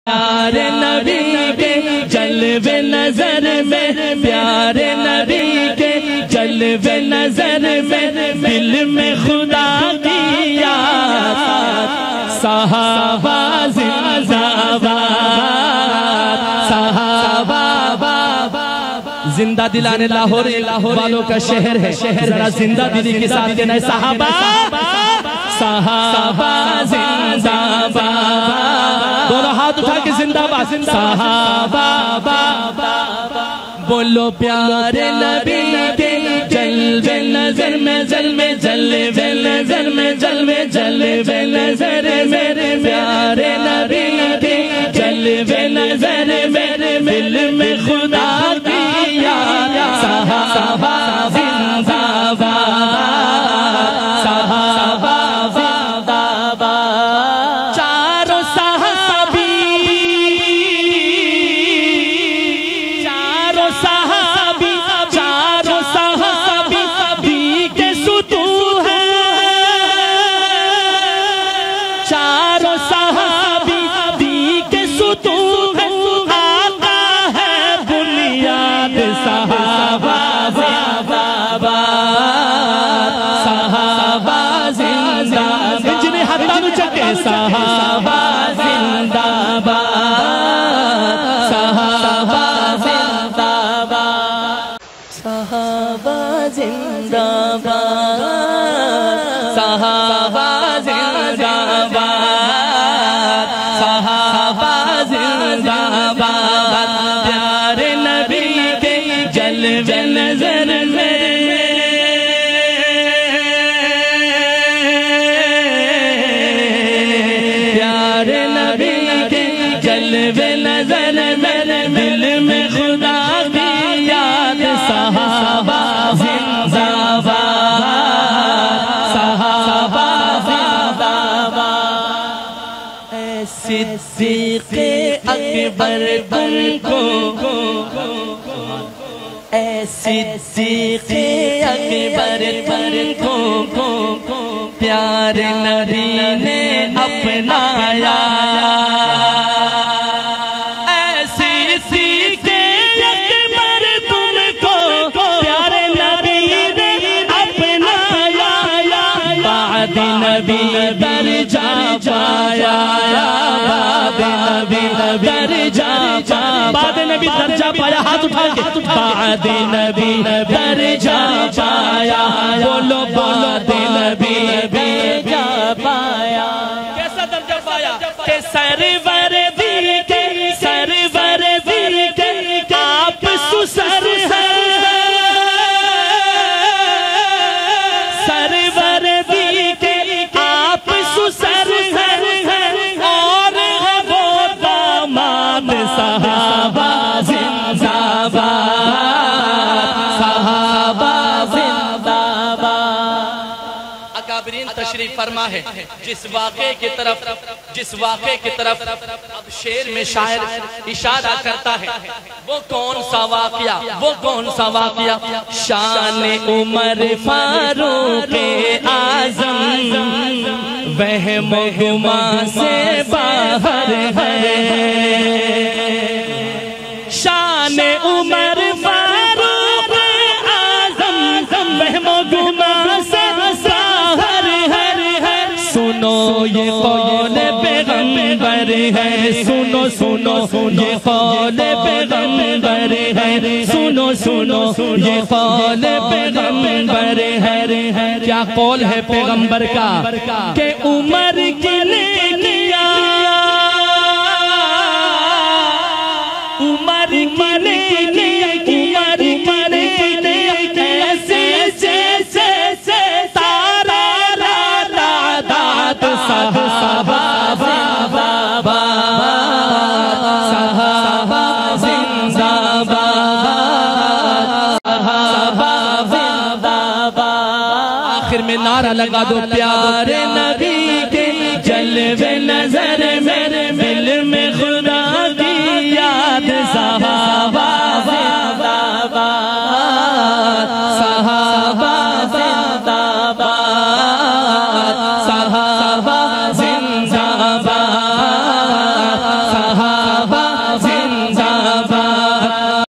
پیارے نبی کے جلوے نظر میں، پیارے نبی کے جلوے نظر میں، دل میں خدا کی یاد، صحابہ زندہ باد، صحابہ زندہ دلانے لاہور والوں کا شہر ہے، ذرا زندہ دلی کے ساتھ کہنا ہے صحابہ، صحابہ زندہ باد، دونوں ہاتھ اٹھا کے زندہ باد، صحابہ بولو پیارے نبی کے جلوے نظر میں، جلوے نظر میں، جلوے نظر میں، پیارے نبی کے جلوے نظر میں، دل میں خدا کی یاد، صحابہ زندہ باد، صحابہ زندہ باد، چاروں صحابی بھی کے ستون ہیں، چاروں صحابی بھی کے ستون ہیں، آقا ہے بنیاد صحابہ زندہ باد، صحابہ زندہ باد، جنہیں ہاتھوں چکے صحابہ زندہ باد، صحابہ زندہ باد، صحابہ زندہ باد، صحابہ زندہ باد، صحابہ زندہ باد، پیارے نبی کے جلوے نظر میں، پیارے نبی کے جلوے نظر میں، دل میں خدا کی یاد، صحابہ زندہ باد، صحابہ زندہ باد، اے صدیق اکبر تم کو، اے صدیق اکبر تم کو، پیارے نبی نے اپنایا، نبی درجہ پایا، بعد نبی درجہ پایا، بعد نبی درجہ پایا، ہاتھ اٹھا کے، بعد نبی درجہ پایا، بولو بعد نبی درجہ پایا، کیسا درجہ پایا کہ سرور دی کے، سرور دی کے آپ سسر ہیں، سرور دی کے آپ سسر ہیں، اور وہ داماد صحابہ زندہ باد، صحابہ زندہ باد، اکابرین تشریف فرما ہے، جس واقعے کی طرف اب شعر میں شاعر اشارہ کرتا ہے، وہ کون سا واقعہ، شان عمر فاروق اعظم وہم و گمان سے باہر ہے، شان عمر فاروق اعظم وہم و گمان سے باہر ہے، سنو یہ قول پیغمبر ہے، سنو یہ قول پیغمبر ہے، سنو یہ قول پیغمبر ہے، کیا قول ہے پیغمبر کا کہ عمر کی نیکیاں، عمر کی نیکیاں ایسے تارا تعداد صحابہ زندہ باد، صحابہ زندہ باد، صحابہ زندہ باد، آخر میں نعرہ لگا دو پیارے نبی